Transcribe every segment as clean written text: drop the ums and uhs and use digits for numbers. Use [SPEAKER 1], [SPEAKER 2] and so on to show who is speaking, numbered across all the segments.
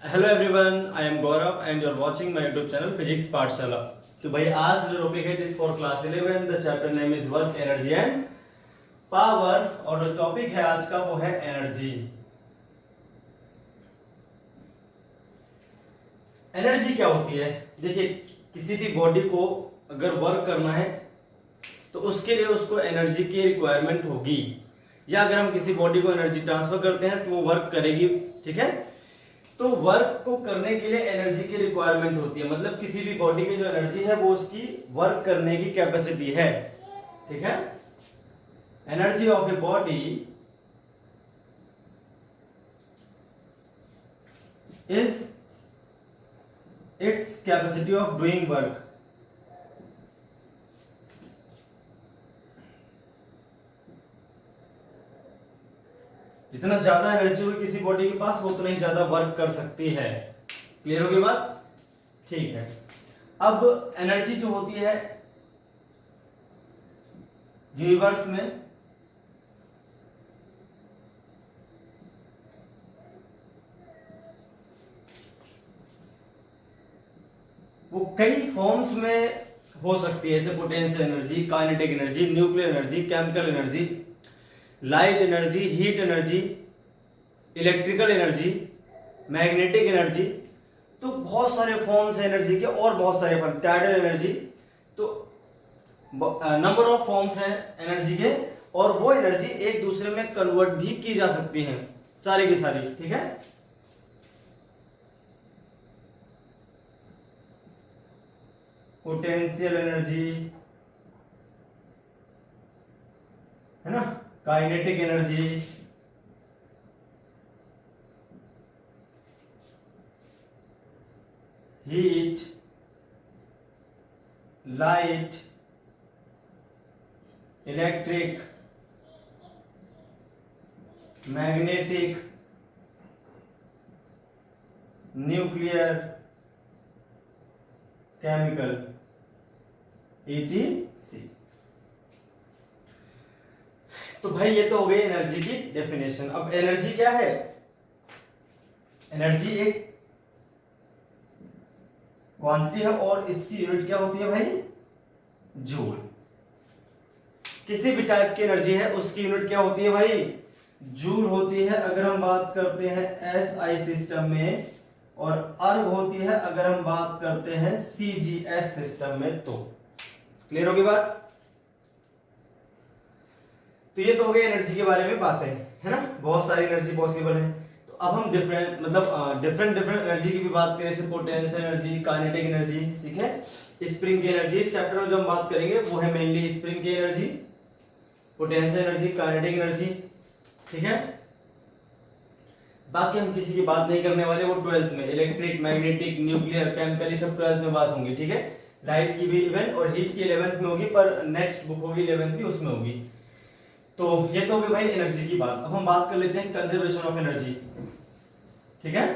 [SPEAKER 1] Hello everyone, I am Gaurav and you are watching my YouTube channel physics Pathshala. तो भाई आज जो टॉपिक है this for class 11 the chapter name is work energy and power और जो topic है आज का वो है एनर्जी। एनर्जी क्या होती है? देखिए, किसी भी बॉडी को अगर वर्क करना है तो उसके लिए उसको एनर्जी की रिक्वायरमेंट होगी, या अगर हम किसी बॉडी को एनर्जी ट्रांसफर करते हैं तो वो वर्क करेगी। ठीक है, तो वर्क को करने के लिए एनर्जी की रिक्वायरमेंट होती है, मतलब किसी भी बॉडी की जो एनर्जी है वो उसकी वर्क करने की कैपेसिटी है। ठीक है, energy of a body is its capacity of doing work. जितना ज्यादा एनर्जी होगी किसी बॉडी के पास वो उतना ही ज्यादा वर्क कर सकती है। क्लियर होगी बात? ठीक है, अब एनर्जी जो होती है यूनिवर्स में वो कई फॉर्म्स में हो सकती है, जैसे potential energy, kinetic energy, nuclear energy, chemical energy, light energy, heat energy, electrical energy, magnetic energy. तो बहुत सारे फॉर्म्स हैं एनर्जी के, और बहुत सारे फॉर्म, टाइडल एनर्जी। तो नंबर ऑफ फॉर्म्स हैं एनर्जी के, और वो एनर्जी एक दूसरे में कन्वर्ट भी की जा सकती हैं, सारी की सारी। ठीक है, पोटेंशियल एनर्जी है ना, kinetic energy, heat, light, electric, magnetic, nuclear, chemical, ETC। तो भाई ये तो हो गई एनर्जी की डेफिनेशन। अब एनर्जी क्या है? एनर्जी एक क्वांटिटी है और इसकी यूनिट क्या होती है भाई? जूल। किसी भी टाइप की एनर्जी है उसकी यूनिट क्या होती है भाई? जूल होती है अगर हम बात करते हैं SI सिस्टम में, और अर्ग होती है अगर हम बात करते हैं CGS सिस्टम में। तो क्लियर होगी बात? तो ये तो हो गई एनर्जी के बारे में बातें, है ना। बहुत सारी एनर्जी पॉसिबल है। तो अब हम डिफरेंट डिफरेंट एनर्जी की भी बात करें, जैसे पोटेंशियल एनर्जी, काइनेटिक एनर्जी, ठीक है, स्प्रिंग की एनर्जी। इस चैप्टर में जो हम बात करेंगे वो है मेनली स्प्रिंग की energy, potential energy, kinetic energy. ठीक है, बाकी हम किसी की बात नहीं करने वाले, वो 12th में इलेक्ट्रिक, मैग्नेटिक, न्यूक्लियर, केमिकल, ये सब 12th में बात होंगी। ठीक है, लाइट की भी इवन और हीट की 11th में होगी, पर नेक्स्ट बुक होगी 11th की, उसमें होगी। तो ये तो होगी भाई एनर्जी की बात। अब हम बात कर लेते हैं कंजर्वेशन ऑफ एनर्जी। ठीक है,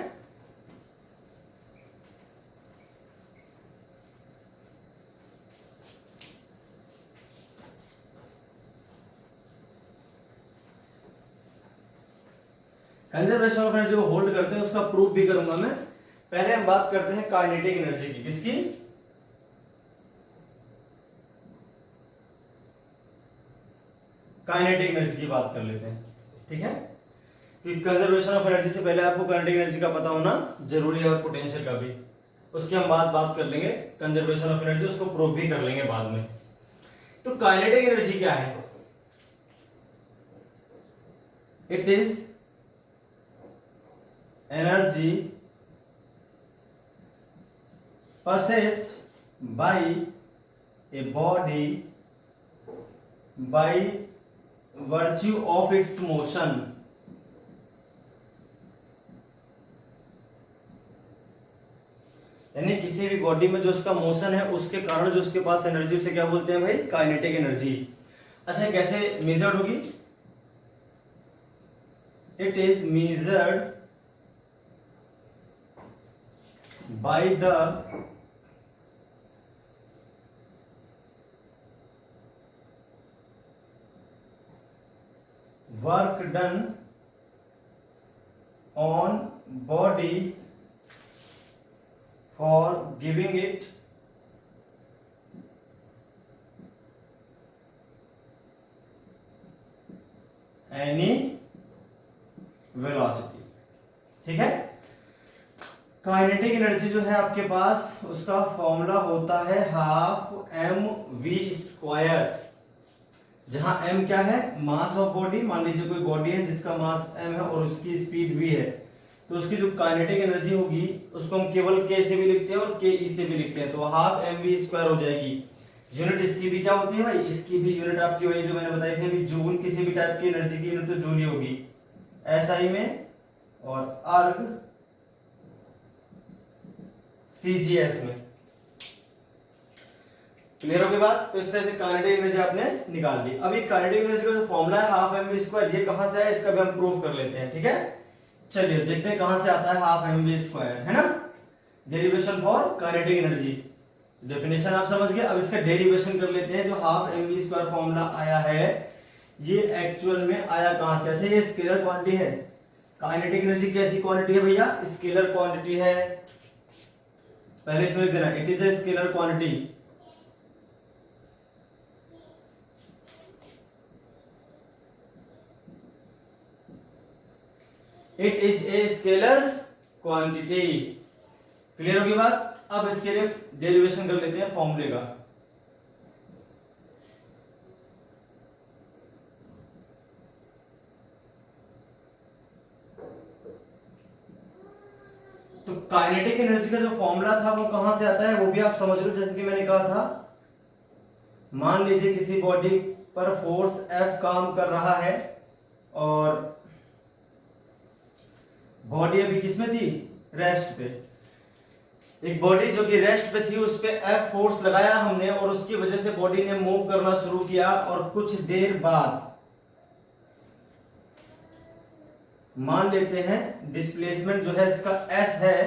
[SPEAKER 1] कंजर्वेशन ऑफ एनर्जी को होल्ड करते हैं, उसका प्रूफ भी करूंगा मैं। पहले हम बात करते हैं काइनेटिक एनर्जी की। किसकी? काइनेटिक एनर्जी की बात कर लेते हैं। ठीक है, क्योंकि कंजर्वेशन ऑफ एनर्जी से पहले आपको काइनेटिक एनर्जी का पता होना जरूरी है, और पोटेंशियल का भी। उसकी हम बात कर लेंगे, कंजर्वेशन ऑफ एनर्जी, उसको प्रूव भी कर लेंगे बाद में। तो काइनेटिक एनर्जी क्या है? It is energy possessed by a body by virtue of its motion। यानी किसी भी बॉडी में जो उसका मोशन है उसके कारण जो उसके पास एनर्जी, उसे क्या बोलते हैं भाई? Kinetic energy. अच्छा, कैसे मेजर्ड होगी? It is measured by the work done on body for giving it any velocity. ठीक है, काइनेटिक एनर्जी जो है आपके पास उसका फॉर्मूला होता है हाफ एम वी स्क्वायर, जहां m क्या है, मास ऑफ बॉडी। मान लीजिए कोई बॉडी है जिसका मास m है और उसकी स्पीड v है, तो उसकी जो काइनेटिक एनर्जी होगी उसको हम केवल k से भी लिखते हैं और ke से भी लिखते हैं, तो हाफ एम वी स्क्वायर हो जाएगी। यूनिट इसकी भी क्या होती है भाई, इसकी भी यूनिट आपकी वही जो मैंने बताई थी अभी, जूल। किसी भी टाइप की एनर्जी की यूनिट तो जूल ही होगी एसआई में, और अर्ग सीजीएस में। क्लियर हो गई बात। तो इस तरह से काइनेटिक एनर्जी आपने निकाल ली। अभी काइनेटिक एनर्जी का जो फॉर्मूला है हाफ एम वी स्क्वायर, ये कहां से है इसका भी हम प्रूफ कर लेते हैं। ठीक है, चलिए देखते हैं कहां से आता है हाफ एम वी स्क्वायर, है ना। Derivation for kinetic energy, definition आप समझ गए। अब इसका डेरिवेशन कर लेते हैं। जो half m v square formula आया है ये एक्चुअल में आया कहां से। अच्छा, ये स्केलर क्वांटिटी है। काइनेटिक एनर्जी कैसी क्वांटिटी है भैया, स्केलर क्वांटिटी है। पहले इसमें लिख देना, it is a scalar quantity. It is a scalar quantity. Clear होगी बात। अब इसके लिए डेरिवेशन कर लेते हैं फॉर्मूले का। तो काइनेटिक एनर्जी का जो फॉर्मूला था वो कहां से आता है वो भी आप समझ लो। जैसे कि मैंने कहा था, मान लीजिए किसी बॉडी पर फोर्स F काम कर रहा है और बॉडी अभी किसमें थी, रेस्ट पे। एक बॉडी जो कि रेस्ट पे थी उस पे F फोर्स लगाया हमने और उसकी वजह से बॉडी ने मूव करना शुरू किया, और कुछ देर बाद मान लेते हैं डिस्प्लेसमेंट जो है इसका S है,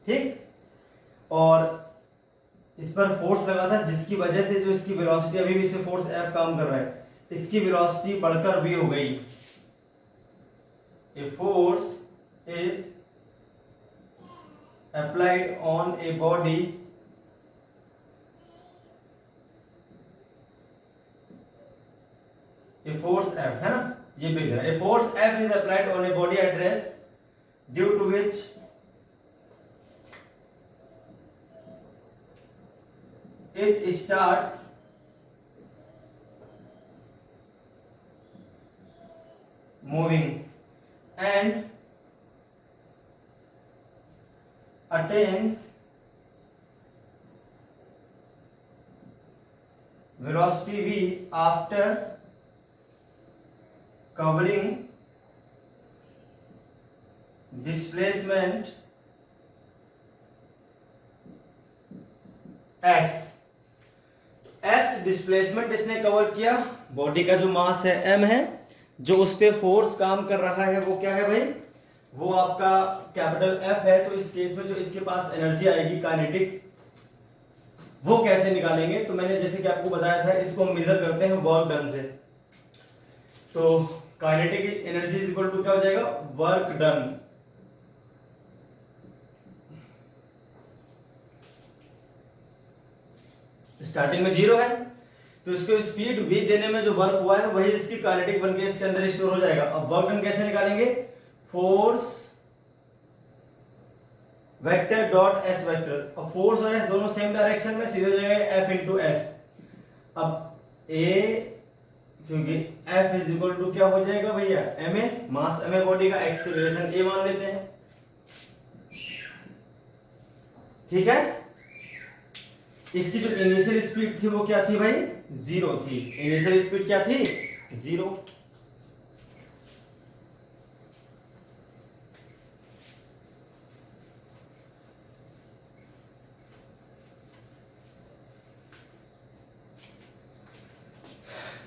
[SPEAKER 1] ठीक, और इस पर फोर्स लगा था जिसकी वजह से जो इसकी वेलोसिटी, अभी भी इसे फोर्स F काम कर रहा है, इसकी वेलोसिटी बढ़कर v हो गई। A force is applied on a body a force F, है ना, ये भी लिखना। A force F is applied on a body at rest due to which it starts moving and attains velocity v after covering displacement s। s displacement इसने cover किया, body का जो मास है m है, जो उस पे फोर्स काम कर रहा है वो क्या है भाई, वो आपका कैपिटल F है। तो इस केस में जो इसके पास एनर्जी आएगी काइनेटिक, वो कैसे निकालेंगे, तो मैंने जैसे कि आपको बताया था इसको हम मेजर करते हैं वर्क डन से। तो kinetic energy is equal to क्या हो जाएगा, वर्क डन। स्टार्टिंग में 0 है तो इसको स्पीड v देने में जो वर्क हुआ है वही इसकी काइनेटिक बन के इसके अंदर स्टोर हो जाएगा। अब वर्क डन कैसे निकालेंगे, force vector dot S vector. अब फोर्स और एस दोनों सेम डायरेक्शन में, सीधे हो जाएगा F इंटू एस। अब A, क्योंकि F इज इक्वल टू क्या हो जाएगा भैया, ma, मास ma बॉडी का, एक्सीलरेशन a मान लेते हैं। ठीक है, इसकी जो इनिशियल स्पीड थी वो क्या थी भाई, 0 थी। इनिशियल स्पीड क्या थी, 0।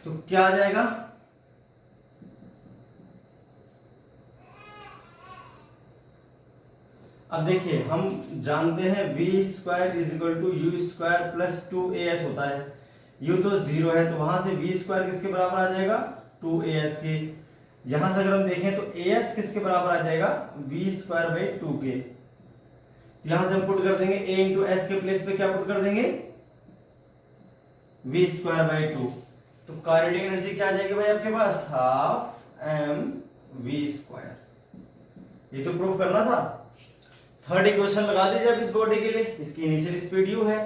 [SPEAKER 1] तो क्या आ जाएगा, अब देखिए हम जानते हैं v square is equal to u square plus 2as होता है। u तो 0 है तो वहां से v स्क्वायर किसके बराबर आ जाएगा, 2as के। यहां से अगर हम देखें तो as किसके बराबर आ जाएगा, v स्क्वायर बाई 2k। यहां से हम पुट कर देंगे a इंटू एस के प्लेस पे क्या पुट कर देंगे, v स्क्वायर बाई 2। तो काइनेटिक एनर्जी क्या आ जाएगी भाई आपके पास, हाफ m v स्क्वायर। ये तो प्रूफ करना था। थर्ड इक्वेशन लगा दीजिए आप इस बॉडी के लिए। इसकी इनिशियल स्पीड u है,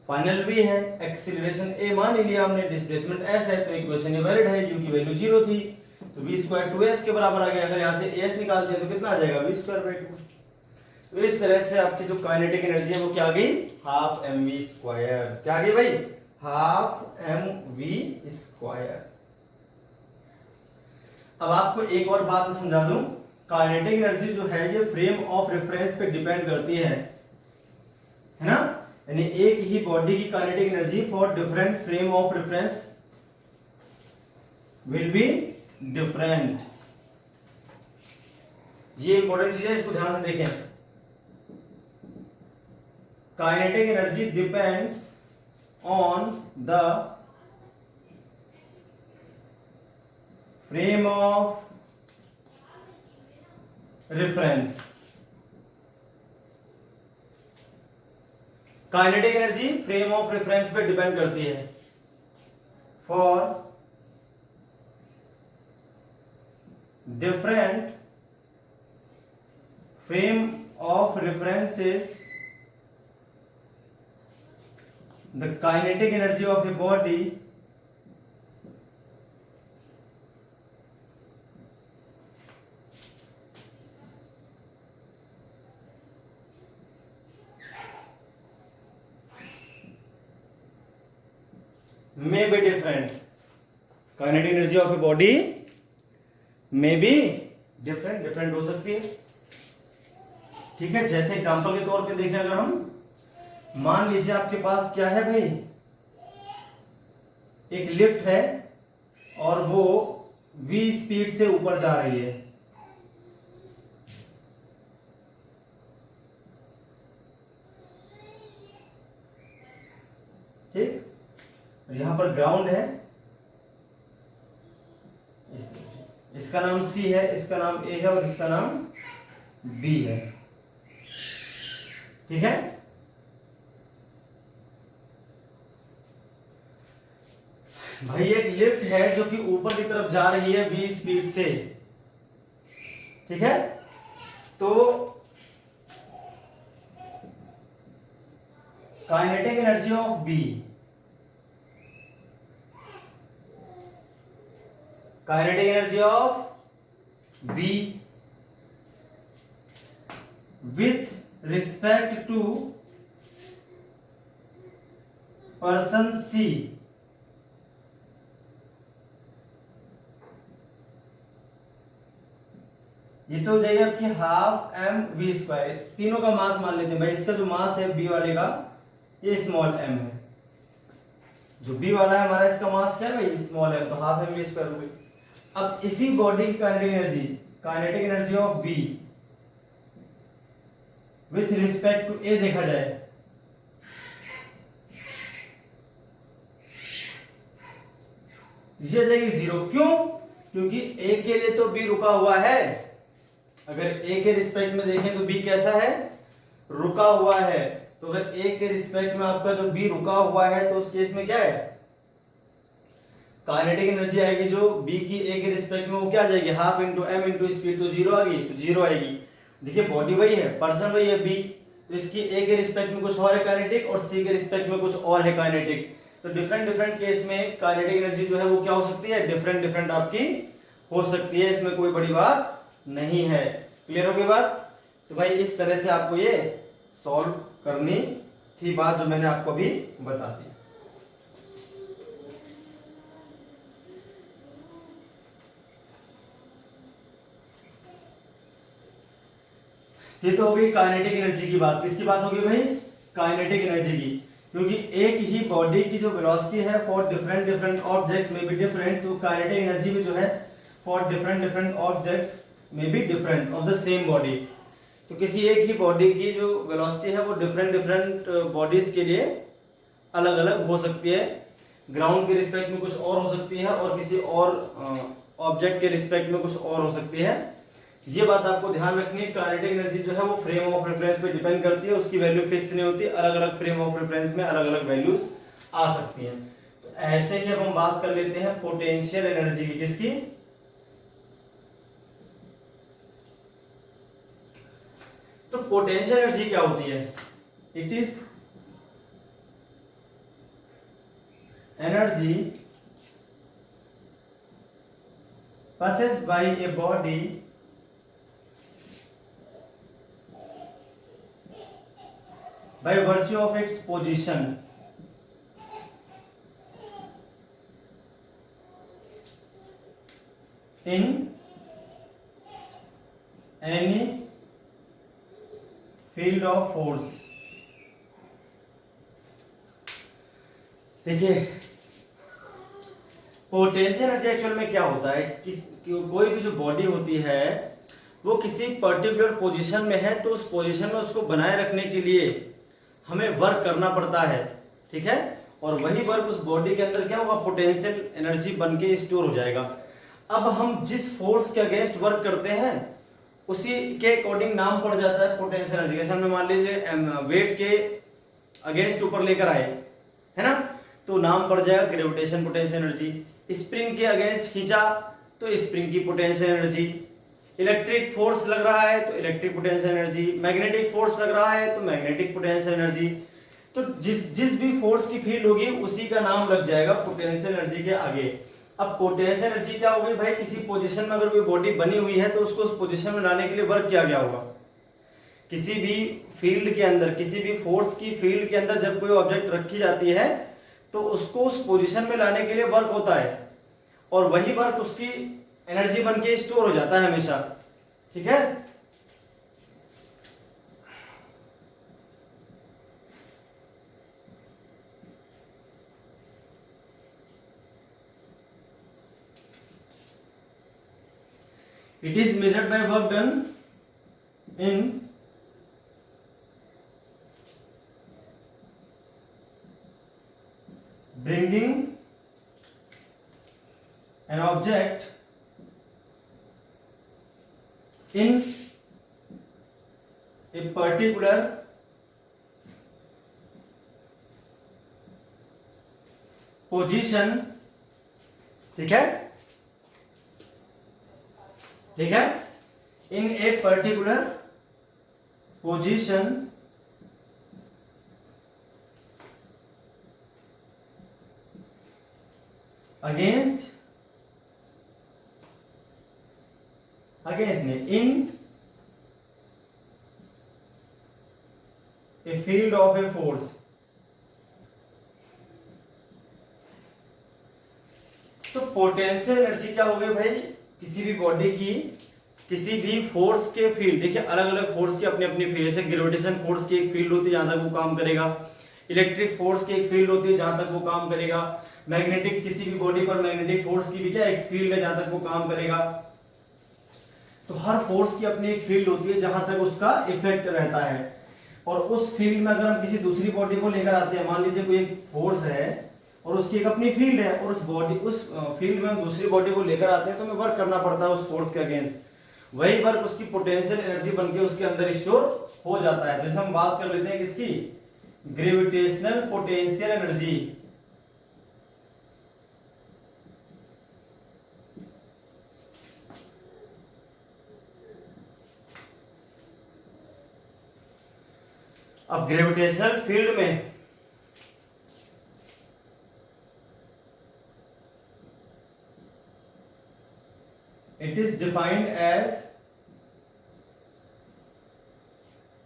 [SPEAKER 1] फाइनल v है, एक्सीलरेशन a मान लिया हमने, डिस्प्लेसमेंट s है, तो इक्वेशन ये वैलिड है। u की वैल्यू 0 थी तो v स्क्वायर 2s के बराबर आ गया। अगर यहां से as निकालते हैं तो कितना आ जाएगा, v स्क्वायर बाई 2। तो इस तरह से आपकी जो काइनेटिक एनर्जी है वो क्या आ गई, हाफ एम वी स्क्वायर। क्या आ गई भाई, हाफ एम वी स्क्वायर। अब आपको एक और बात मैं समझा दूं, काइनेटिक एनर्जी जो है ये फ्रेम ऑफ रेफरेंस पे डिपेंड करती है ना। यानी एक ही बॉडी की kinetic energy for different frame of reference will be different. ये इंपॉर्टेंट चीज है, इसको ध्यान से देखें। Kinetic energy depends on the frame of reference. Kinetic energy frame of reference पे डिपेंड करती है for different frame of references. The kinetic energy of a body may be different. Kinetic energy of a body may be different हो सकती है। ठीक है, जैसे example के तौर पे देखें, अगर हम मान लीजिए आपके पास क्या है भाई, एक लिफ्ट है और वो v स्पीड से ऊपर जा रही है। ठीक, यहां पर ग्राउंड है, इसका नाम C है, इसका नाम A है और इसका नाम B है। ठीक है, भाई एक लिफ्ट है जो कि ऊपर की तरफ जा रही है v स्पीड से। ठीक है, तो kinetic energy of B, kinetic energy of B with respect to person C ये तो हो जाएगी आपकी हाफ एम वी स्क्वायर। तीनों का मास मान लेते हैं भाई। इसका जो मास है बी वाले का, ये स्मॉल एम है। जो बी वाला है हमारा, इसका मास क्या है भाई, स्मॉल एम, तो हाफ एम वी स्क्वायर हो गई। अब इसी बॉडी की kinetic energy of b with respect to a देखा जाए, ये जाएगी 0। क्यों, क्योंकि ए के लिए तो बी रुका हुआ है। अगर ए के रिस्पेक्ट में देखें तो बी कैसा है, रुका हुआ है। तो अगर ए के रिस्पेक्ट में आपका जो बी रुका हुआ है, तो उस केस में क्या है, काइनेटिक एनर्जी आएगी जो बी की ए के रिस्पेक्ट में, वो क्या आ जाएगी, half into m into speed, तो 0 आ गई, तो 0 आएगी। देखिए बॉडी वही है, पर्सन वही है बी, तो इसकी ए के रिस्पेक्ट में कुछ और है काइनेटिक और सी के रिस्पेक्ट में कुछ और है काइनेटिक। तो डिफरेंट केस में काइनेटिक एनर्जी जो है वो क्या हो सकती है, डिफरेंट आपकी हो सकती है। इसमें कोई बड़ी बात नहीं है। क्लियर हो गई बात। तो भाई इस तरह से आपको ये सॉल्व करनी थी बात जो मैंने आपको अभी बता दी। ये तो हो गई काइनेटिक एनर्जी की बात। किसकी बात होगी भाई, काइनेटिक एनर्जी की। क्योंकि एक ही बॉडी की जो वेलोसिटी है फॉर डिफरेंट ऑब्जेक्ट्स में बी डिफरेंट, तो काइनेटिक एनर्जी भी जो है फॉर डिफरेंट ऑब्जेक्ट्स में be different of the same body. तो किसी एक ही बॉडी की जो वेलोसिटी है वो डिफरेंट बॉडीज के लिए अलग अलग हो सकती है। ग्राउंड के रिस्पेक्ट में कुछ और हो सकती है और किसी और ऑब्जेक्ट के रिस्पेक्ट में कुछ और हो सकती है। ये बात आपको ध्यान रखनी है। काइनेटिक एनर्जी जो है वो फ्रेम ऑफ रेफरेंस पे डिपेंड करती है, उसकी वैल्यू फिक्स नहीं होती, अलग अलग फ्रेम ऑफ रेफरेंस में अलग अलग वैल्यूज आ सकती हैं। तो ऐसे ही अब हम बात कर लेते हैं पोटेंशियल एनर्जी की। किसकी? तो पोटेंशियल एनर्जी क्या होती है? It is energy possessed by a body by virtue of its position in any field of force। देखिए पोटेंशियल एनर्जी एक्चुअल में क्या होता है, कोई भी जो बॉडी होती है वो किसी पर्टिकुलर पोजीशन में है, तो उस पोजीशन में उसको बनाए रखने के लिए हमें वर्क करना पड़ता है, ठीक है। और वही वर्क उस बॉडी के अंदर क्या होगा, पोटेंशियल एनर्जी बन के स्टोर हो जाएगा। अब हम जिस फोर्स के अगेंस्ट वर्क करते हैं उसी के अकॉर्डिंग नाम पड़ जाता है पोटेंशियल एनर्जी। जैसे हमने मान लीजिए वेट के अगेंस्ट ऊपर लेकर आए, है ना, तो नाम पड़ जाएगा ग्रेविटेशन पोटेंशियल एनर्जी। स्प्रिंग के अगेंस्ट खींचा तो स्प्रिंग की पोटेंशियल एनर्जी। इलेक्ट्रिक फोर्स लग रहा है तो electric potential energy. Magnetic force लग रहा है तो मैग्नेटिक पोटेंशियल एनर्जी। तो जिस भी फोर्स की फील्ड होगी उसी का नाम लग जाएगा पोटेंशियल एनर्जी के आगे। अब पोटेंशियल एनर्जी क्या होगी भाई, किसी पोजीशन में अगर कोई बॉडी बनी हुई है तो उसको उस पोजीशन में लाने के लिए वर्क किया गया होगा। किसी भी फील्ड के अंदर, किसी भी फोर्स की फील्ड के अंदर जब कोई ऑब्जेक्ट रखी जाती है तो उसको उस पोजीशन में लाने के लिए वर्क होता है, और वही वर्क उसकी एनर्जी बन के स्टोर हो जाता है हमेशा, ठीक है। It is measured by work done in bringing an object in a particular position, ठीक है, ठीक है, in a particular position against नहीं, in a field of a force। तो पोटेंशियल एनर्जी क्या हो गई भाई, किसी भी बॉडी की किसी भी फोर्स के फील्ड, देखिए अलग अलग फोर्स की अपनी अपनी फील्ड, जैसे ग्रेविटेशन फोर्स की एक फील्ड होती है जहां तक वो काम करेगा, इलेक्ट्रिक फोर्स की एक फील्ड होती है जहां तक वो काम करेगा, मैग्नेटिक किसी भी बॉडी पर मैग्नेटिक फोर्स की भी क्या एक फील्ड है जहां तक वो काम करेगा। तो हर फोर्स की अपनी एक फील्ड होती है जहां तक उसका इफेक्ट रहता है, और उस फील्ड में अगर हम किसी दूसरी बॉडी को लेकर आते हैं, मान लीजिए कोई एक फोर्स है और उसकी एक अपनी फील्ड है, और उस फील्ड में हम दूसरी बॉडी को लेकर आते हैं तो हमें वर्क करना पड़ता है उस फोर्स के अगेंस्ट। वही वर्क उसकी पोटेंशियल एनर्जी बनके उसके अंदर स्टोर हो जाता है। जैसे हम बात कर लेते हैं किसकी, ग्रेविटेशनल पोटेंशियल एनर्जी। अब ग्रेविटेशनल फील्ड में it is defined as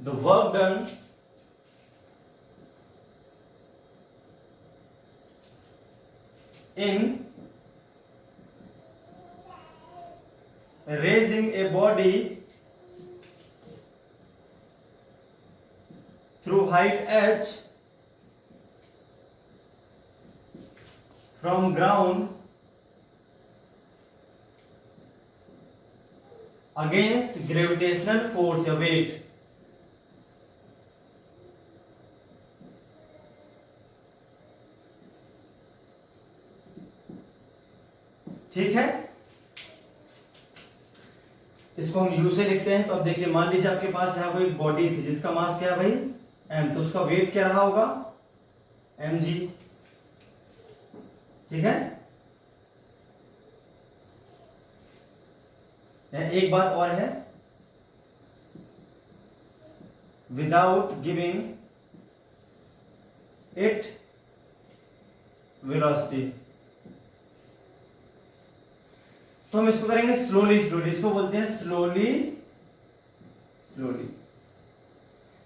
[SPEAKER 1] the work done in raising a body through height h from ground against gravitational force या weight। ठीक है, इसको हम यू से लिखते हैं। तो अब देखिए, मान लीजिए आपके पास यहाँ कोई बॉडी थी जिसका मास क्या है भाई, एम, तो उसका वेट क्या रहा होगा, एम जी। ठीक है। एक बात और है, विदाउट गिविंग इट वेलोसिटी, तो हम इसको करेंगे स्लोली स्लोली, इसको बोलते हैं स्लोली स्लोली।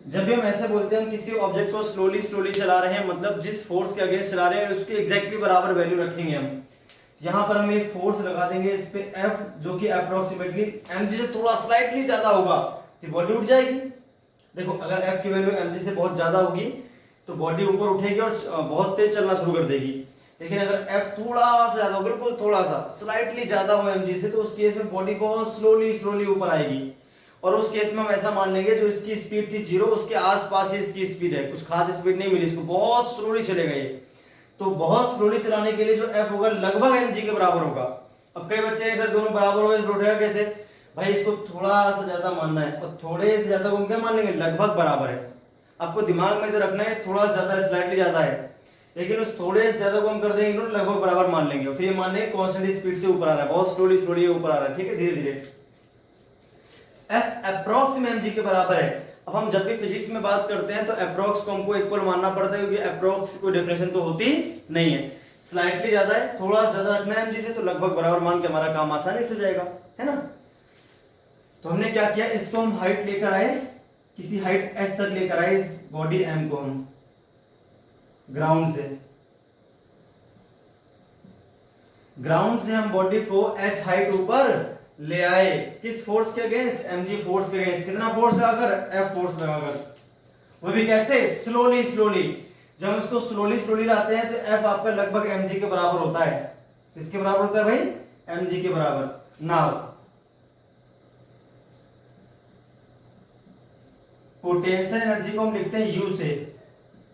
[SPEAKER 1] जब भी हम ऐसे बोलते हैं हम किसी ऑब्जेक्ट को स्लोली स्लोली चला रहे हैं, मतलब जिस फोर्स के अगेंस्ट चला रहे हैं उसके एग्जैक्टली बराबर वैल्यू रखेंगे हम। यहां पर हम एक फोर्स लगा देंगे इस पे F, जो कि अप्रोक्सीमेटली mg से थोड़ा स्लाइटली ज्यादा होगा, तो बॉडी उठ जाएगी। देखो, अगर F की वैल्यू mg से बहुत ज्यादा होगी तो बॉडी ऊपर उठेगी और बहुत तेज चलना शुरू कर देगी। लेकिन अगर F थोड़ा सा ज्यादा, बिल्कुल थोड़ा सा स्लाइटली ज्यादा हो mg से, तो उस केस में बॉडी बहुत स्लोली स्लोली ऊपर आएगी। और उस केस में हम ऐसा मान लेंगे जो इसकी स्पीड थी 0, उसके आसपास ही इसकी स्पीड है, कुछ खास स्पीड नहीं मिली इसको, बहुत स्लोली चलेगा ये। तो बहुत स्लोली चलाने के लिए जो F होगा लगभग mg के बराबर होगा। अब कई बच्चे हैं सर दोनों बराबर हो गए, तो उठेगा कैसे भाई, इसको थोड़ा सा ज्यादा मानना है और थोड़े से ज्यादा को हम क्या मान लेंगे, लगभग बराबर है। आपको दिमाग में तो रखना है थोड़ा ज्यादा स्लाइटली ज्यादा है, लेकिन उस थोड़े से ज्यादा को हम कर देंगे लगभग बराबर मान लेंगे। फिर ये मान लेंगे कांस्टेंट स्पीड से ऊपर आ रहा है, बहुत स्लोली स्लोली ऊपर आ रहा है। ठीक है, धीरे धीरे। F अप्रोक्स में mg के बराबर है। अब हम जब भी फिजिक्स में बात करते हैं तो अप्रोक्स को हमको इक्वल मानना पड़ता है, क्योंकि अप्रोक्स कोई डेफिनेशन तो होती नहीं है। स्लाइटली ज्यादा है, थोड़ा ज्यादा रखना है mg से, तो लगभग बराबर मान के हमारा काम आसानी से हो जाएगा, है ना। तो हमने क्या किया, इसको हम हाइट लेकर आए, किसी हाइट h तक लेकर आए इस बॉडी m को, हम ग्राउंड से हम बॉडी को h हाइट ऊपर ले आए, किस फोर्स के अगेंस्ट, mg फोर्स के अगेंस्ट। कितना फोर्स लगाकर, F फोर्स लगाकर, वो भी कैसे, स्लोली स्लोली। जब हम इसको स्लोली स्लोली लाते हैं तो F आपका लगभग mg के बराबर होता है। किसके बराबर होता है भाई, mg के बराबर। नाउ पोटेंशियल एनर्जी को हम लिखते हैं U से।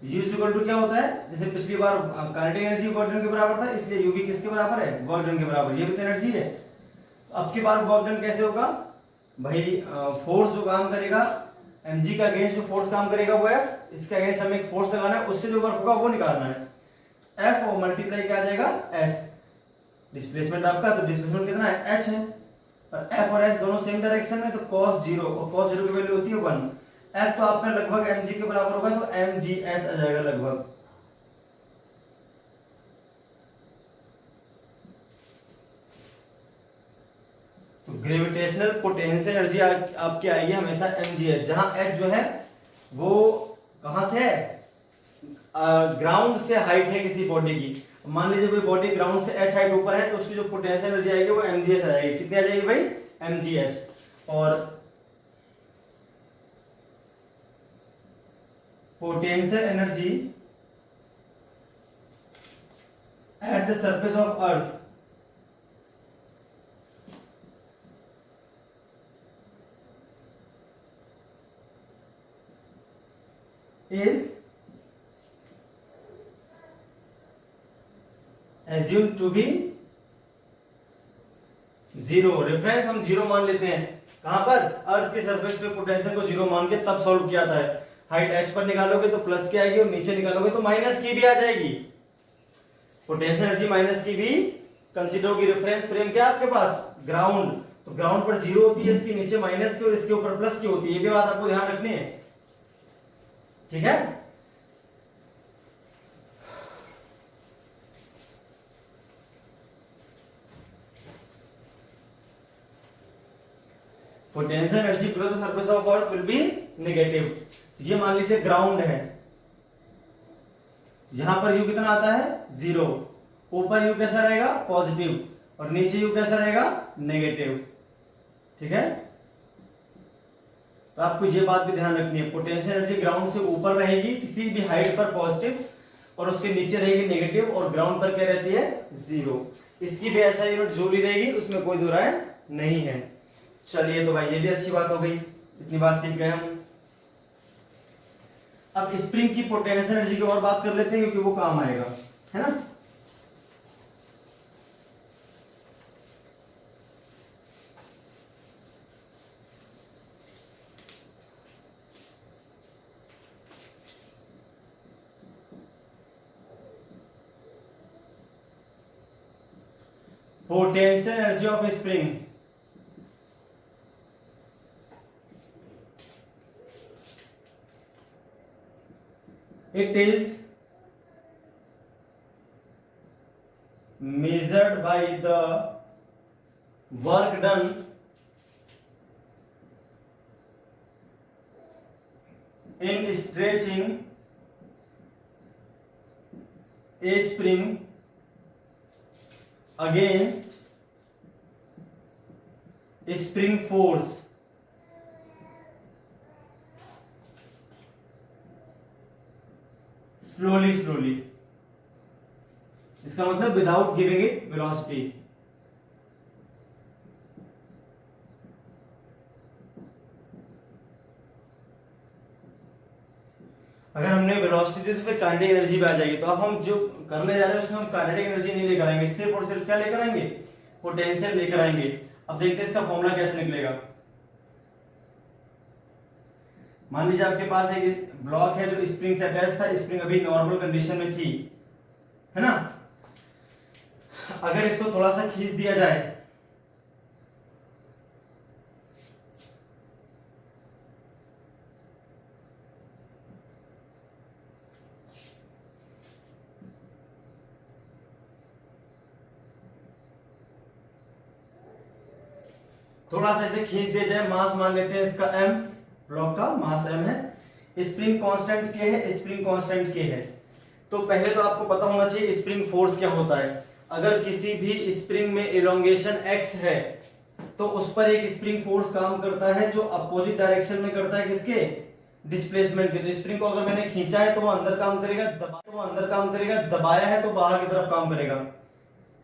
[SPEAKER 1] U इक्वल टू क्या होता है, जैसे पिछली बार काइनेटिक एनर्जी वर्क डन के बराबर था, इसलिए U भी किसके बराबर है, वर्क डन के बराबर। ये भी तो एनर्जी है। अब की बार वर्क डन कैसे होगा भाई, फोर्स जो काम करेगा mg का अगेंस्ट जो फोर्स काम करेगा वो F, इसके अगेंस्ट हमें एक फोर्स लगाना है, उससे जो वर्क होगा वो निकालना है। F और मल्टीप्लाई क्या आ जाएगा, S। डिस्प्लेसमेंट आपका, तो डिस्प्लेसमेंट कितना है, h है, और F और S दोनों सेम डायरेक्शन में, तो cos 0, और cos 0 की वैल्यू होती है 1। F तो आपका लगभग mg के बराबर होगा, तो mgh आ जाएगा लगभग। ग्रेविटेशनल पोटेंशियल एनर्जी आपकी आएगी हमेशा mgh, जहां h जो है वो कहां से है, ग्राउंड से हाइट है किसी बॉडी की। मान लीजिए कोई बॉडी ग्राउंड से h हाइट ऊपर है, तो उसकी जो पोटेंशियल एनर्जी आएगी वो mgh आ जाएगी। कितनी आ जाएगी भाई, mgh। और potential energy at the surface of earth is assumed to be 0। Reference हम 0 मान लेते हैं, कहां पर, अर्थ के सरफेस पे पोटेंशियल को 0 मान के तब सॉल्व किया था। हाइट h पर निकालोगे तो प्लस की आएगी, और नीचे निकालोगे तो माइनस की भी आ जाएगी। पोटेंशियल एनर्जी माइनस की भी कंसीडर होगी। रेफरेंस फ्रेम क्या आपके पास, ग्राउंड, तो ग्राउंड पर 0 होती है, इसके नीचे माइनस की और इसके ऊपर प्लस की होती है। ये भी बात आपको ध्यान रखनी है, ठीक है। Potential energy below the surface of earth will be negative. ये मान लीजिए ग्राउंड है, यहां पर यू कितना आता है, 0। ऊपर यू कैसा रहेगा, पॉजिटिव, और नीचे यू कैसा रहेगा, नेगेटिव। ठीक है, तो आपको ये बात भी ध्यान रखनी है, पोटेंशियल एनर्जी ग्राउंड से ऊपर रहेगी किसी भी हाइट पर पॉजिटिव, और उसके नीचे रहेगी नेगेटिव, और ग्राउंड पर क्या रहती है, 0। इसकी भी ऐसा यूनिट जो भी रहेगी, उसमें कोई दो राय नहीं है। चलिए, तो भाई ये भी अच्छी बात हो गई, इतनी बात सीख गए हम। अब स्प्रिंग की पोटेंशियल एनर्जी की और बात कर लेते हैं, क्योंकि वो काम आएगा, है ना। Potential energy of spring, it is measured by the work done in stretching a spring against spring force slowly, इसका मतलब विदाउट गिविंग इट वेलोसिटी। अगर हमने वेलोसिटी दी तो फिर काइनेटिक एनर्जी भी आ जाएगी। तो अब हम जो करने जा रहे हैं उसमें हम काइनेटिक एनर्जी नहीं लेकर आएंगे, सिर्फ और सिर्फ क्या लेकर आएंगे, पोटेंशियल लेकर आएंगे। अब देखते हैं इसका फॉर्मूला कैसे निकलेगा। मान लीजिए आपके पास एक ब्लॉक है जो स्प्रिंग से अटैच था, स्प्रिंग अभी नॉर्मल कंडीशन में थी, है ना। अगर इसको थोड़ा सा खींच दिया जाए थोड़ा सा इसे खींच दिया जाए, मास मान लेते हैं इसका m, ब्लॉक का मास m है, स्प्रिंग कांस्टेंट k है, स्प्रिंग कांस्टेंट k है। तो पहले तो आपको पता होना चाहिए स्प्रिंग फोर्स क्या होता है। अगर किसी भी स्प्रिंग में इलोंगेशन x है तो उस पर एक स्प्रिंग फोर्स काम करता है जो अपोजिट डायरेक्शन में करता है, किसके, डिस्प्लेसमेंट के। तो स्प्रिंग को अगर मैंने खींचा है तो वो अंदर काम करेगा, दबाया है तो बाहर की तरफ काम करेगा।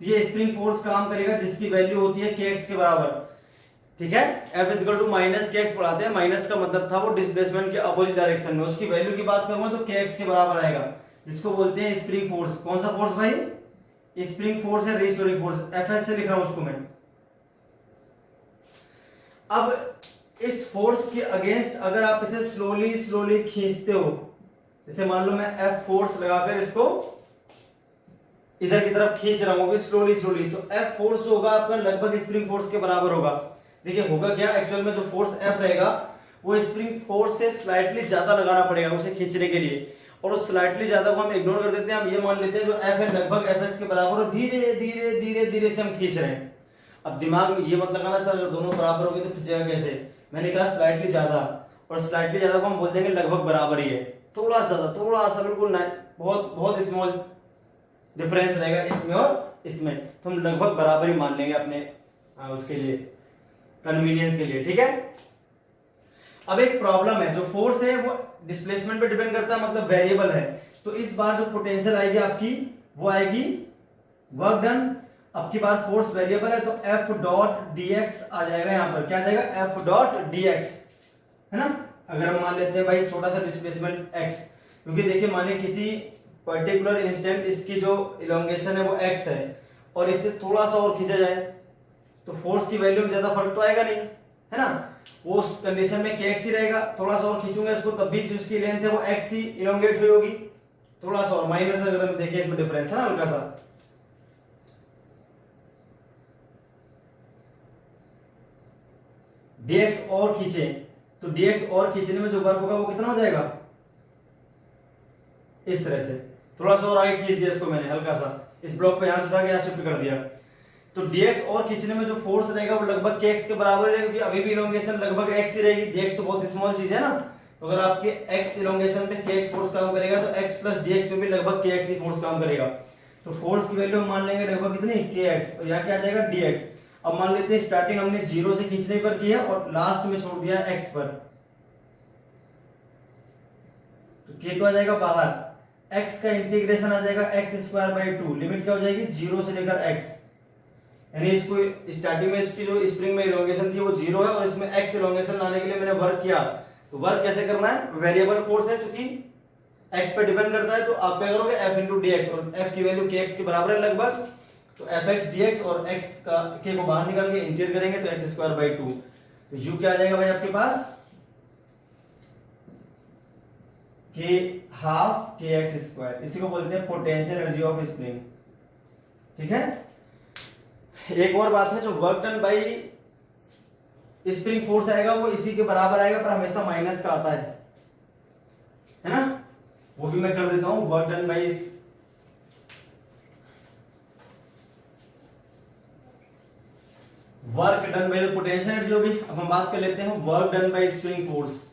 [SPEAKER 1] ये स्प्रिंग फोर्स काम करेगा जिसकी वैल्यू होती है kx के बराबर, ठीक है। F इक्वल टू माइनस के एक्स पढ़ाते हैं, माइनस का मतलब था वो डिस्प्लेसमेंट के अपोजिट डायरेक्शन में। उसकी वैल्यू की बात करूंगा तो kx के बराबर आएगा, जिसको बोलते हैं स्प्रिंग फोर्स। कौन सा फोर्स भाई, स्प्रिंग फोर्स है, रिस्टोरिंग फोर्स, Fs से लिख रहा हूं उसको मैं। अब इस फोर्स के अगेंस्ट अगर आप इसे स्लोली खींचते हो, जैसे मान लो मैं F फोर्स लगाकर इसको इधर की तरफ खींच रहा हूं स्लोली, तो F फोर्स होगा आपका लगभग स्प्रिंग फोर्स के बराबर होगा। देखिए होगा क्या, एक्चुअल में जो फोर्स F रहेगा वो स्प्रिंग फोर्स से स्लाइटली ज्यादा लगाना पड़ेगा उसे खींचने के लिए, और उस स्लाइटली ज्यादा को हम इग्नोर कर देते हैं। हम ये मान लेते हैं जो F है लगभग Fs के बराबर, और धीरे से हम खींच रहे हैं। अब दिमाग में ये मत लगाना सर अगर दोनों बराबर होगी तो खींचेगा कैसे, मैंने कहा स्लाइटली ज्यादा, और स्लाइटली ज्यादा को हम बोल देंगे लगभग बराबर ही है। थोड़ा सा बिल्कुल बहुत स्मॉल डिफरेंस रहेगा इसमें और इसमें, तो हम लगभग बराबर ही मान लेंगे अपने उसके लिए, कन्वीनियंस के लिए, ठीक है। अब एक प्रॉब्लम है, जो फोर्स है वो डिस्प्लेसमेंट पे डिपेंड करता है, मतलब वेरिएबल है। तो इस बार जो पोटेंशियल आएगी आपकी वो आएगी वर्क डन। अब की बार फोर्स वेरिएबल है तो F डॉट dx आ जाएगा, यहां पर क्या आ जाएगा, F डॉट dx, है ना। अगर हम मान लेते हैं भाई छोटा सा डिस्प्लेसमेंट x, क्योंकि देखिए माने किसी पर्टिकुलर इंस्टेंट इसकी जो इलोंगेशन है वो x है, और इसे थोड़ा सा और खींचा जाए तो फोर्स की वैल्यू में ज्यादा फर्क तो आएगा नहीं, है ना। वो उस कंडीशन में kx ही रहेगा। थोड़ा सा और खींचूंगा इसको तब भी जो इसकी लेंथ है वो x ही इलोंगेट हुई होगी, थोड़ा सा और माइनर से अगर हम देखें इसमें डिफरेंस है ना हल्का सा। dx और खींचे तो dx और खींचने में जो वर्क होगा वो कितना हो जाएगा, इस तरह से। थोड़ा सा और आगे खींच दिया इसको मैंने हल्का सा, इस ब्लॉक पे यहां से उठा के यहां शिफ्ट कर दिया, तो dx और खींचने में जो फोर्स रहेगा वो लगभग kx के बराबर रहेगा, क्योंकि अभी भी इलोंगेशन लगभग x ही रहेगी। dx तो बहुत स्मॉल चीज है ना, तो अगर आपके x इलोंगेशन पे kx फोर्स काम करेगा तो x प्लस dx पे भी लगभग kx ही फोर्स काम करेगा। तो फोर्स की वैल्यू हम मान लेंगे लगभग कितनी, kx, और यहाँ क्या आ जाएगा dx। अब मान लेते हैं स्टार्टिंग हमने 0 से खींचने पर किया और लास्ट में छोड़ दिया x पर, तो k तो आ जाएगा बाहर, x का इंटीग्रेशन आ जाएगा x²/2, लिमिट क्या हो जाएगी 0 से लेकर x, यानी इसको स्टार्टिंग में इसकी जो स्प्रिंग में इलोंगेशन थी वो 0 है, और इसमें x इलोंगेशन लाने के लिए मैंने वर्क किया। तो वर्क कैसे करना है, वेरिएबल फोर्स है चूंकि x पे डिपेंड करता है, तो आप क्या करोगे F इंटू dx, और F की वैल्यू kx के बराबर है लगभग, तो fx dx और x का k को बाहर निकाल के इंटीग्रेट करेंगे तो x²/2, तो u क्या आ जाएगा भाई आपके पास, k हाफ kx², इसी को बोलते हैं पोटेंशियल एनर्जी ऑफ स्प्रिंग, ठीक है। एक और बात है, जो work done by spring force आएगा वो इसी के बराबर आएगा, पर हमेशा माइनस का आता है ना, वो भी मैं कर देता हूं। Work done by the potential energy होगी। अब हम बात कर लेते हैं work done by spring force.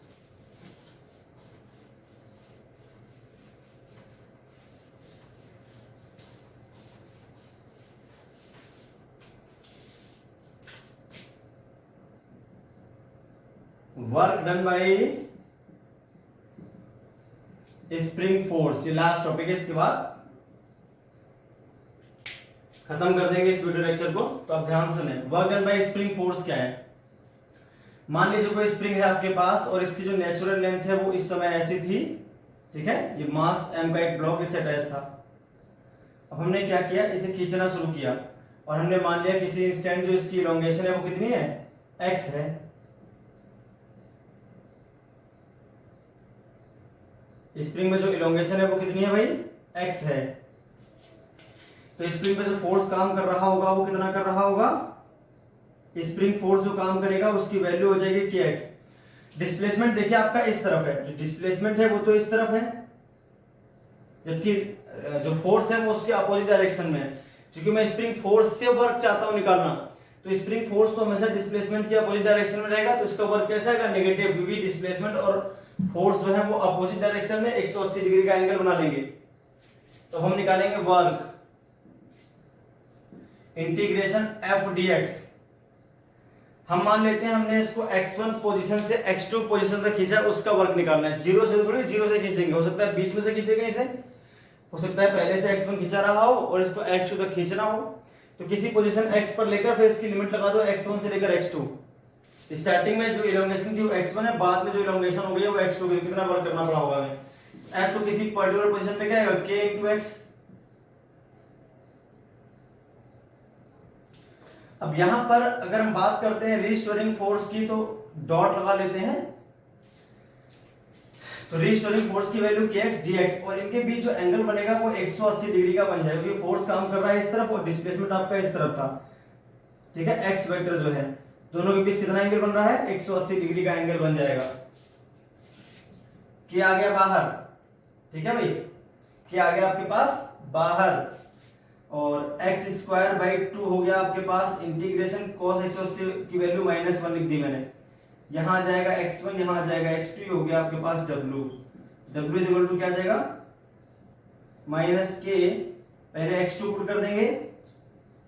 [SPEAKER 1] Work done by spring force, ये लास्ट टॉपिक है, इसके बाद खत्म कर देंगे इस वीडियो लेक्चर को। तो आप ध्यान से सुने, work done by spring force क्या है। मान लीजिए कोई स्प्रिंग है आपके पास और इसकी जो नेचुरल लेंथ है वो इस समय ऐसी थी, ठीक है, ये मास m का एक ब्लॉक इससे अटैच था। अब हमने क्या किया, इसे खींचना शुरू किया और हमने मान लिया किसी इंस्टेंट जो इसकी इलोंगेशन है वो कितनी है, x है। स्प्रिंग में जो इलोंगेशन है वो कितनी है भाई, x है। तो स्प्रिंग पे जो फोर्स काम कर रहा होगा वो कितना कर रहा होगा, स्प्रिंग फोर्स जो काम करेगा उसकी वैल्यू हो जाएगी kx। डिस्प्लेसमेंट देखिए आपका इस तरफ है, जो डिस्प्लेसमेंट है वो तो इस तरफ है, जबकि जो फोर्स है वो उसके अपोजिट डायरेक्शन में है। क्योंकि मैं स्प्रिंग फोर्स से वर्क चाहता हूं निकालना, तो स्प्रिंग फोर्स तो हमेशा डिस्प्लेसमेंट के अपोजिट डायरेक्शन में रहेगा, तो इसका वर्क कैसा आएगा, नेगेटिव, क्योंकि डिस्प्लेसमेंट और फोर्स जो है वो अपोजिट डायरेक्शन में 180 डिग्री का एंगल बना लेंगे। तो हम निकालेंगे वर्क इंटीग्रेशन f dx। हम मान लेते हैं हमने इसको x1 पोजीशन से x2 पोजीशन तक खींचा, उसका वर्क निकालना है। जीरो से थोड़ी, जीरो से खींचेंगे, हो सकता है बीच में से खींचेंगे इसे, हो सकता है पहले से x1 खींचा रहा हो और इसको x2 तक खींचना हो। तो किसी पोजीशन x पर लेकर फिर इसकी लिमिट लगा दो x1 से लेकर x2। स्टार्टिंग में जो इलोंगेशन थी वो x1 है, बाद में जो इलोंगेशन हो गई है वो x2 है। कितना वर्क करना पड़ा होगा हमें, f तो किसी पर्टिकुलर पोजीशन पे क्या आएगा, k into x। अब यहां पर अगर हम बात करते हैं रीस्टोरिंग फोर्स की, तो डॉट लगा लेते हैं। तो रीस्टोरिंग फोर्स की वैल्यू kx dx, और इनके बीच जो एंगल बनेगा वो 180 डिग्री का बन जाएगा, क्योंकि फोर्स काम कर रहा है इस तरफ और डिस्प्लेसमेंट आपका इस तरफ था, ठीक है। x वेक्टर जो है दोनों के बीच कितना एंगल बन रहा है, 180 डिग्री का एंगल बन जाएगा। k आ गया बाहर, ठीक है भाई, k आ गया आपके पास बाहर, और x स्क्वायर बाई 2 हो गया आपके पास इंटीग्रेशन cos 180 की वैल्यू -1 लिख दी मैंने। यहां आ जाएगा x1, यहां आ जाएगा x2, हो गया आपके पास w। w is equal to क्या आ जाएगा, -k, पहले x2 पुट कर देंगे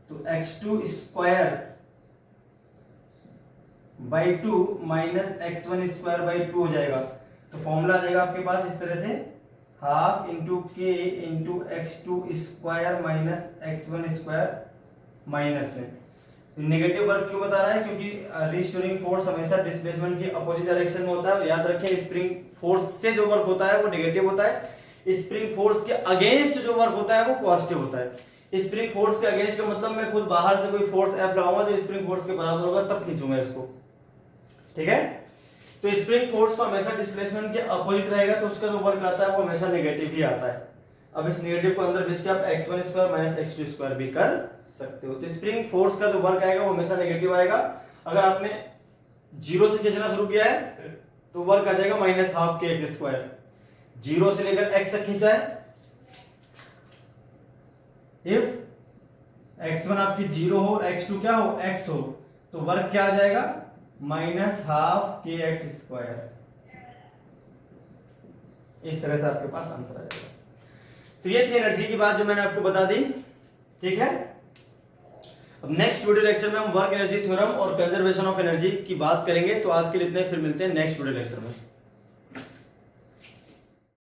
[SPEAKER 1] तो x2 square by 2 -x1 square by 2 हो जाएगा। तो फॉर्मूला आ जाएगा आपके पास इस तरह से, हाफ इंटू के into x2 square minus x1 square minus में। नेगेटिव वर्क क्यों बता रहा है, क्योंकि रीस्टोरिंग फोर्स हमेशा डिस्प्लेसमेंट के अपोजिट डायरेक्शन में होता है। याद रखें, स्प्रिंग फोर्स से जो वर्क होता है वो नेगेटिव होता है, स्प्रिंग फोर्स के अगेंस्ट जो वर्क होता है वो पॉजिटिव होता है। स्प्रिंग फोर्स के अगेंस्ट का मतलब मैं खुद बाहर से कोई फोर्स F लगाऊंगा जो स्प्रिंग फोर्स के बराबर होगा, तब खींचूंगा इसको, ठीक है। तो स्प्रिंग फोर्स तो हमेशा डिस्प्लेसमेंट के अपोजिट रहेगा, तो उसका जो वर्क आता है वो हमेशा नेगेटिव ही आता है। अब इस नेगेटिव को अंदर भेज के आप x1 square minus x2 square भी कर सकते हो। तो स्प्रिंग फोर्स का जो वर्क आएगा वो हमेशा नेगेटिव आएगा। अगर आपने जीरो से खींचना शुरू किया है तो वर्क आ जाएगा -हाफ के x स्क्वायर। जीरो से लेकर x तक खींचा है, इफ x1 आपकी जीरो हो और x2 क्या हो, x हो, तो वर्क क्या आ जाएगा, -हाफ के x स्क्वायर। इस तरह से आपके पास आंसर आ जाएगा। तो ये थी एनर्जी की बात जो मैंने आपको बता दी, ठीक है। अब नेक्स्ट वीडियो लेक्चर में हम वर्क एनर्जी थ्योरम और कंजर्वेशन ऑफ एनर्जी की बात करेंगे। तो आज के लिए इतने, फिर मिलते हैं नेक्स्ट वीडियो लेक्चर में।